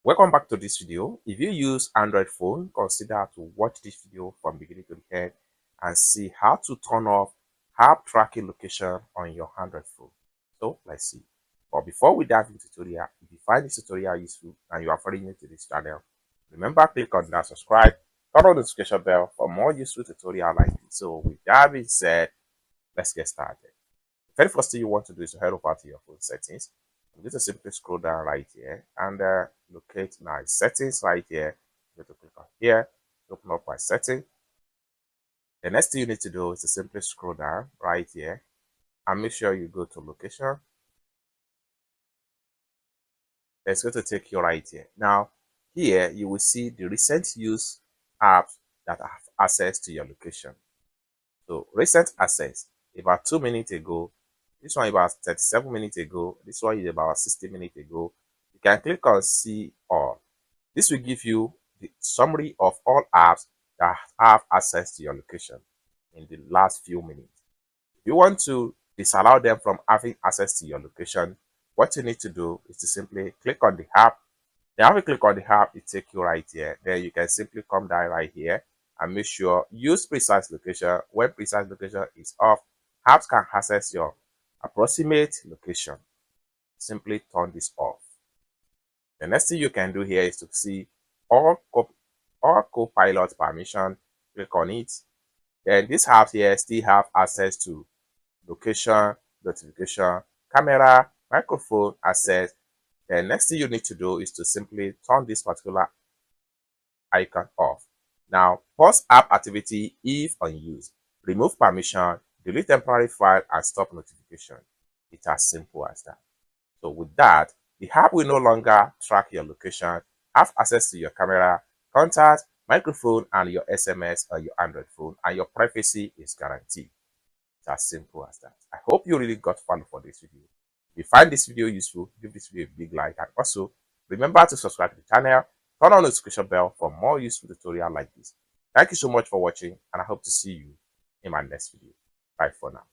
Welcome back to this video. If you use Android phone, consider to watch this video from beginning to the end and see how to turn off app tracking location on your Android phone. So let's see. But before we dive into the tutorial, if you find this tutorial useful and you are very new to this channel, remember click on that subscribe, turn on the notification bell for more useful tutorial like this. So with that being said, let's get started. The very first thing you want to do is to head over to your phone settings. I'm going to simply scroll down right here and locate my settings right here. I'm going to click on here, open up my setting. The next thing you need to do is to simply scroll down right here and make sure you go to location. It's going to take you right here. Now, here you will see the recent use apps that have access to your location. So recent access, about 2 minutes ago, this one about 37 minutes ago, this one is about 60 minutes ago. You can click on see all. This will give you the summary of all apps that have access to your location in the last few minutes. If you want to disallow them from having access to your location, what you need to do is to simply click on the app. Then after you click on the app, it takes you right here. Then you can simply come down right here and make sure use precise location. When precise location is off, apps can access your approximate location. Simply turn this off. The next thing you can do here is to see all co-pilot permission. Click on it. Then this app here still have access to location, notification, camera, microphone access. The next thing you need to do is to simply turn this particular icon off. Now, pause app activity if unused. Remove permission, delete temporary file, and stop notification. It's as simple as that. So with that, the app will no longer track your location, have access to your camera, contact, microphone, and your SMS on your Android phone, and your privacy is guaranteed. It's as simple as that. I hope you really got fun for this video. If you find this video useful, give this video a big like, and also remember to subscribe to the channel, turn on the notification bell for more useful tutorials like this. Thank you so much for watching, and I hope to see you in my next video. Bye for now.